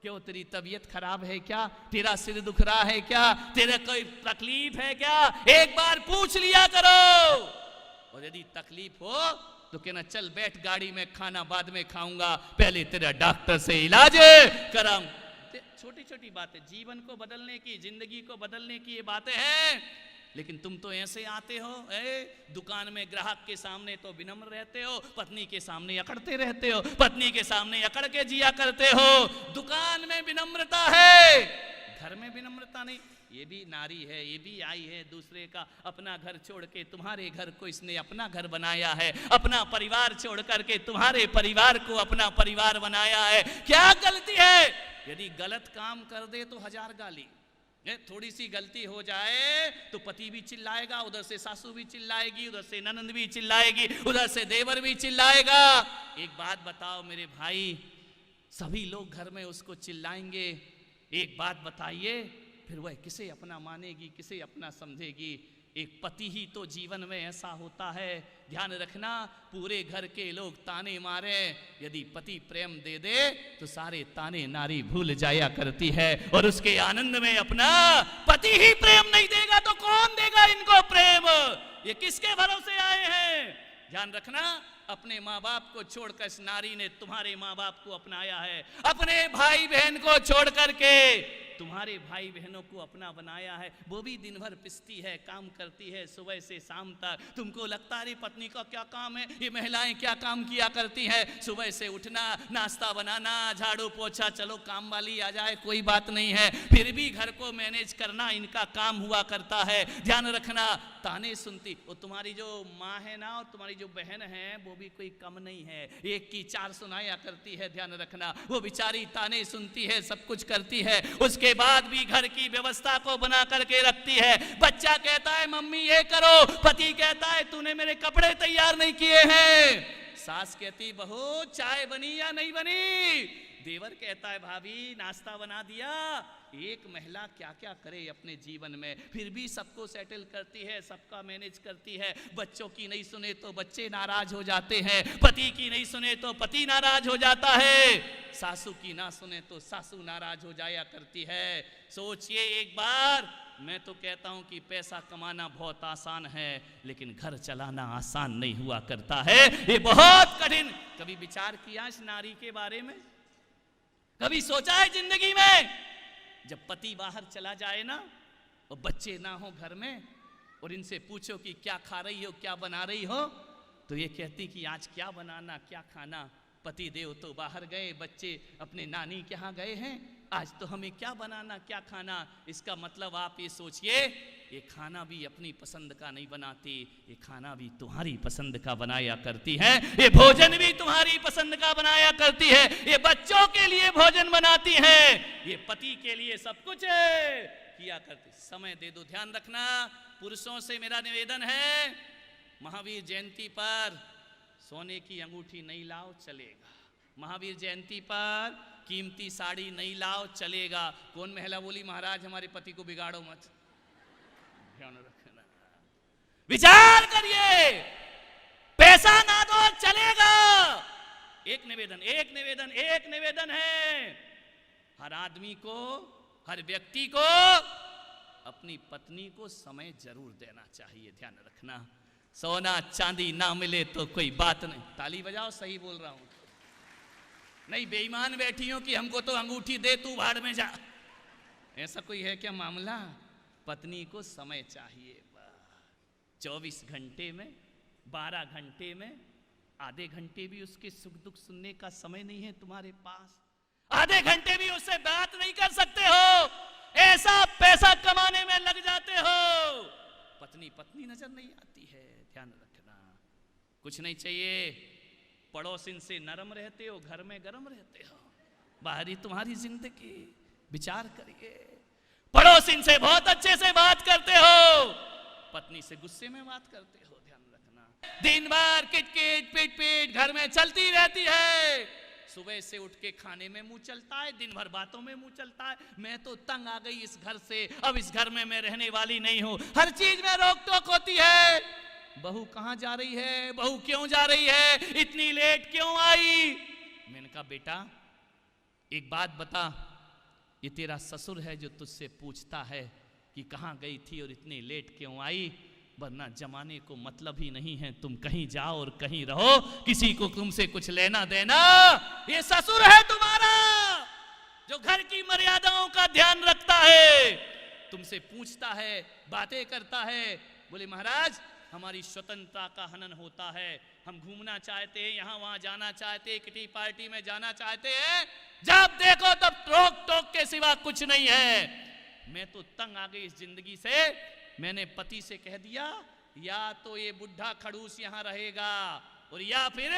क्यों, तेरी तबीयत खराब है क्या? तेरा सिर दुख रहा है क्या? तेरा कोई तकलीफ है क्या? एक बार पूछ लिया करो। और यदि तकलीफ हो तो कहना चल बैठ गाड़ी में, खाना बाद में खाऊंगा, पहले तेरा डॉक्टर से इलाज कराऊं। छोटी छोटी बातें, जीवन को बदलने की, जिंदगी को बदलने की ये बातें हैं। लेकिन तुम तो ऐसे आते हो, दुकान में ग्राहक के सामने तो विनम्र रहते हो, पत्नी के सामने अकड़ते रहते हो, पत्नी के सामने अकड़ के जिया करते हो। दुकान में विनम्रता है, घर में विनम्रता नहीं। ये भी नारी है, ये भी आई है दूसरे का अपना घर छोड़ के तुम्हारे घर को इसने अपना घर बनाया है, अपना परिवार छोड़ करके तुम्हारे परिवार को अपना परिवार बनाया है। क्या गलती है? यदि गलत काम कर दे तो 1000 गाली, थोड़ी सी गलती हो जाए तो पति भी चिल्लाएगा, उधर से सासू भी चिल्लाएगी, उधर से ननंद भी चिल्लाएगी, उधर से देवर भी चिल्लाएगा। एक बात बताओ मेरे भाई, सभी लोग घर में उसको चिल्लाएंगे। एक बात बताइए, फिर वह किसे अपना मानेगी, किसे अपना समझेगी? एक पति ही तो जीवन में ऐसा होता है। ध्यान रखना, पूरे घर के लोग ताने मारे, यदि पति प्रेम दे दे तो सारे ताने नारी भूल जाया करती है। और उसके आनंद में अपना पति ही प्रेम नहीं देगा तो कौन देगा इनको प्रेम? ये किसके भरोसे आए हैं? ध्यान रखना, अपने माँ बाप को छोड़कर इस नारी ने तुम्हारे माँ बाप को अपनाया है, अपने भाई बहन को छोड़ करके तुम्हारे भाई बहनों को अपना बनाया है। वो भी दिन भर पिसती है, काम करती है सुबह से शाम तक। तुमको लगता है पत्नी का क्या काम है? ये महिलाएं क्या काम किया करती हैं? सुबह से उठना, नाश्ता बनाना, झाड़ू पोछा, चलो काम वाली आ जाए कोई बात नहीं है, फिर भी घर को मैनेज करना इनका काम हुआ करता है। ध्यान रखना, ताने सुनती। वो तुम्हारी जो माँ है ना और तुम्हारी जो बहन है वो भी कोई कम नहीं है, एक की 4 सुनाया करती है। ध्यान रखना, वो बेचारी ताने सुनती है, सब कुछ करती है, उसके बाद भी घर की व्यवस्था को बना करके रखती है। बच्चा कहता है मम्मी ये करो, पति कहता है तूने मेरे कपड़े तैयार नहीं किए हैं, सास कहती बहू चाय बनी या नहीं बनी, देवर कहता है भाभी नाश्ता बना दिया। एक महिला क्या क्या करे अपने जीवन में, फिर भी सबको सेटल करती है, सबका मैनेज करती है। बच्चों की नहीं सुने तो बच्चे नाराज हो जाते हैं, पति की नहीं सुने तो पति नाराज हो जाता है, सासू की ना सुने तो सासू नाराज हो जाया करती है। सोचिए एक बार, मैं तो कहता हूं कि पैसा कमाना बहुत आसान है, लेकिन घर चलाना आसान नहीं हुआ करता है, ये बहुत कठिन। कभी विचार किया इस नारी के बारे में? कभी सोचा है जिंदगी में, जब पति बाहर चला जाए ना और बच्चे ना हो घर में, और इनसे पूछो कि क्या खा रही हो, क्या बना रही हो, तो ये कहती कि आज क्या बनाना, क्या खाना। पति देव तो बाहर गए, बच्चे अपने नानी के यहाँ गए हैं, आज तो हमें क्या बनाना, क्या खाना। इसका मतलब आप ये सोचिए, ये खाना भी अपनी पसंद का नहीं बनाती, ये खाना भी तुम्हारी पसंद का बनाया करती है, ये भोजन भी तुम्हारी पसंद का बनाया करती है, ये बच्चों के लिए भोजन बनाती है, ये पति के लिए सब कुछ किया करती। समय दे दो। ध्यान रखना, पुरुषों से मेरा निवेदन है, महावीर जयंती पर सोने की अंगूठी नहीं लाओ चलेगा, महावीर जयंती पर कीमती साड़ी नहीं लाओ चलेगा। कौन महिला बोली महाराज हमारे पति को बिगाड़ो मत? ध्यान रखना, विचार करिए, पैसा ना दो चलेगा। एक निवेदन, एक निवेदन, एक निवेदन है, हर आदमी को, हर व्यक्ति को अपनी पत्नी को समय जरूर देना चाहिए। ध्यान रखना, सोना चांदी ना मिले तो कोई बात नहीं। ताली बजाओ, सही बोल रहा हूं। नहीं बेईमान बैठी हो कि हमको तो अंगूठी दे तू भाड़ में जा, ऐसा कोई है क्या मामला? पत्नी को समय चाहिए। 24 घंटे में, 12 घंटे में आधे घंटे भी उसके सुख दुख सुनने का समय नहीं है तुम्हारे पास, आधे घंटे भी उससे बात नहीं कर सकते हो, ऐसा पैसा कमाने में लग जाते हो, पत्नी पत्नी नजर नहीं आती है। ध्यान रखना, कुछ नहीं चाहिए, पड़ोसिन से नरम रहते हो, घर में गरम रहते हो, बाहरी तुम्हारी जिंदगी। विचार करिए, पड़ोसिन से बहुत अच्छे से बात करते हो, पत्नी से गुस्से में बात करते हो। ध्यान रखना, दिन भर किटकिट पीट पीट घर में चलती रहती है, सुबह से उठ के खाने में मुंह चलता है, दिन भर बातों में मुंह चलता है, मैं तो तंग आ गई इस घर से, अब इस घर में मैं रहने वाली नहीं हूं, हर चीज में रोक टोक होती है। बहू कहां जा रही है, बहू क्यों जा रही है, इतनी लेट क्यों आई? मैंने कहा बेटा एक बात बता, ये तेरा ससुर है जो तुझसे पूछता है कि कहाँ गई थी और इतनी लेट क्यों आई, वरना जमाने को मतलब ही नहीं है, तुम कहीं जाओ और कहीं रहो, किसी को तुमसे कुछ लेना देना। ये ससुर है तुम्हारा जो घर की मर्यादाओं का ध्यान रखता है, तुमसे पूछता है, बातें करता है। बोले महाराज हमारी स्वतंत्रता का हनन होता है, हम घूमना चाहते हैं, यहाँ वहां जाना चाहते हैं, किटी पार्टी में जाना चाहते हैं, जब देखो तब रोक टोक के सिवा कुछ नहीं है। मैं तो तंग आ गई इस जिंदगी से। मैंने पति से कह दिया या तो ये बुढ़ा खड़ूस यहाँ रहेगा और या फिर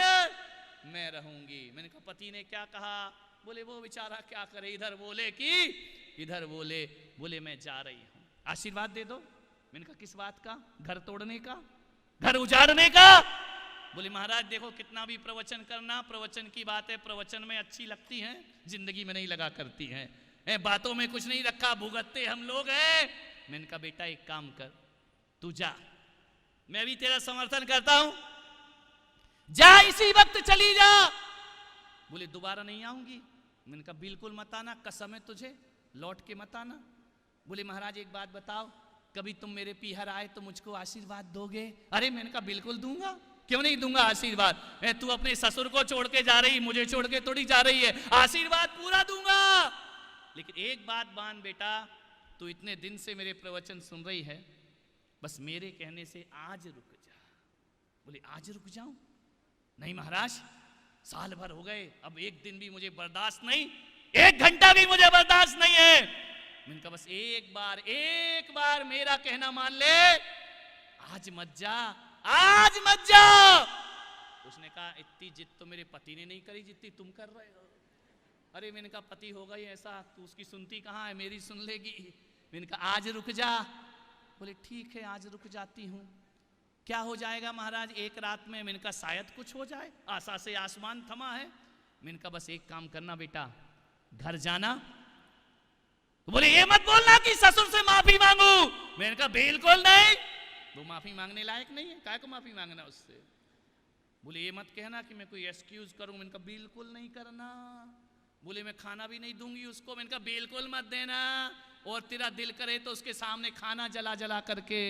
मैं रहूंगी। मैंने कहा पति ने क्या कहा? बोले वो बेचारा क्या करे, इधर बोले कि इधर बोले। बोले मैं जा रही हूं, आशीर्वाद दे दो। मैंने कहा किस बात का? घर तोड़ने का, घर उजाड़ने का? बोले महाराज देखो कितना भी प्रवचन करना, प्रवचन की बात है, प्रवचन में अच्छी लगती हैं, जिंदगी में नहीं लगा करती हैं, बातों में कुछ नहीं रखा, भुगतते हम लोग हैं। मैंने कहा बेटा एक काम कर, तू जा, मैं भी तेरा समर्थन करता हूं, जा इसी वक्त चली जा। बोले दोबारा नहीं आऊंगी। मैंने कहा बिल्कुल मत आना, कसम है तुझे, लौट के मत आना। बोले महाराज एक बात बताओ, कभी तुम मेरे पीहर आए तो मुझको आशीर्वाद दोगे? अरे मैंने कहा बिल्कुल दूंगा, क्यों नहीं दूंगा आशीर्वाद। तू अपने ससुर को छोड़ के जा रही, मुझे छोड़ के थोड़ी जा रही है, आशीर्वाद पूरा दूंगा। लेकिन एक बात मान बेटा, तू इतने दिन से मेरे प्रवचन सुन रही है, बस मेरे कहने से आज रुक जा। बोले आज रुक जाऊं? नहीं महाराज साल भर हो गए, अब एक दिन भी मुझे बर्दाश्त नहीं, एक घंटा भी मुझे बर्दाश्त नहीं है। मैंने कहा बस एक बार मेरा कहना मान ले, आज मत जा, आज मत जा। उसने कहा इतनी जिद तो मेरे पति ने नहीं करी जितनी तुम कर रहे हो। अरे मैंने कहा पति होगा ही ऐसा, तू उसकी सुनती कहाँ है, मेरी सुन लेगी। मैंने कहा आज रुक जा। बोले ठीक है आज रुक जाती हूँ। क्या हो जाएगा महाराज एक रात में? मैंने कहा शायद कुछ हो जाए, आशा से आसमान थमा है। मैंने कहा बस एक काम करना बेटा, घर जाना। बोले ये मत बोलना कि ससुर से माफी मांगू। मैंने कहा बिल्कुल नहीं, वो माफी मांगने लायक नहीं है, काय को माफी मांगना उससे। बोले ये मत कहना कि मैं कोई एक्सक्यूज करूं। मैंने कहा बिल्कुल नहीं करना। बोले मैं खाना भी नहीं दूंगी उसको। मैंने कहा बिल्कुल मत देना, और तेरा दिल करे तो उसके सामने खाना जला जला करके।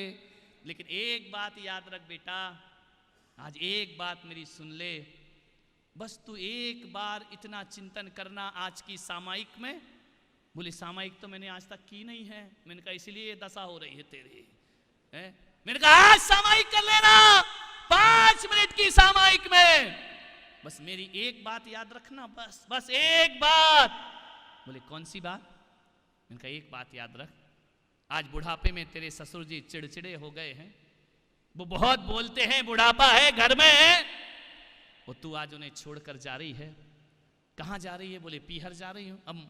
लेकिन एक बात याद रख बेटा, आज एक बात मेरी सुन ले, बस तू एक बार इतना चिंतन करना आज की सामायिक में। बोले सामायिक तो मैंने आज तक की नहीं है। मैंने कहा इसलिए ये दशा हो रही है तेरी। मैंने कहा आज सामायिक कर लेना, 5 मिनट की सामायिक में बस मेरी एक बात याद रखना, बस एक बात। बोले कौन सी बात? मैंने कहा एक बात याद रख, आज बुढ़ापे में तेरे ससुर जी चिड़चिड़े हो गए हैं, वो बहुत बोलते हैं, बुढ़ापा है घर में है, और तू आज उन्हें छोड़कर जा रही है। कहाँ जा रही है? बोले पीहर जा रही हूँ। अब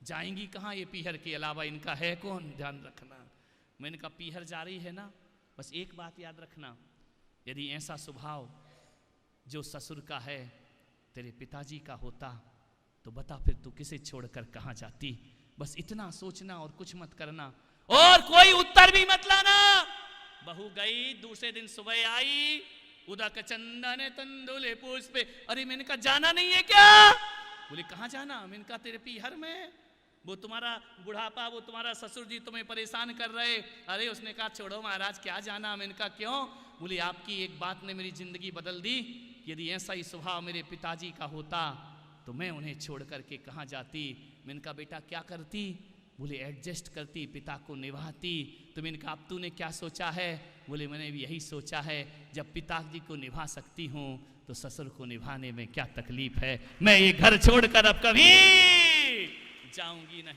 जाएंगी कहाँ? ये पीहर के अलावा इनका है कौन, ध्यान रखना। मैंने कहा पीहर जा रही है ना, बस एक बात याद रखना, यदि ऐसा स्वभाव जो ससुर का है तेरे पिताजी का होता तो बता फिर तू किसे छोड़कर कहाँ जाती। बस इतना सोचना और कुछ मत करना, और कोई उत्तर भी मत लाना। बहू गई, दूसरे दिन सुबह आई, उदक चंदन तंदुले पुष्पे। अरे मैंने कहा जाना नहीं है क्या? बोले कहाँ जाना? मैंने कहा तेरे पीहर में, वो तुम्हारा बुढ़ापा, वो तुम्हारा ससुर जी तुम्हें परेशान कर रहे। अरे उसने कहा छोड़ो महाराज क्या जाना। मैंने कहा क्यों? बोले आपकी एक बात ने मेरी जिंदगी बदल दी, यदि ऐसा ही स्वभाव मेरे पिताजी का होता तो मैं उन्हें छोड़ करके कहाँ जाती। मैंने कहा बेटा क्या करती? बोले एडजस्ट करती, पिता को निभाती। तो मैंने कहा अब तूने क्या सोचा है? बोले मैंने भी यही सोचा है, जब पिताजी को निभा सकती हूँ तो ससुर को निभाने में क्या तकलीफ है। मैं ये घर छोड़कर अब कभी जाऊंगी नहीं।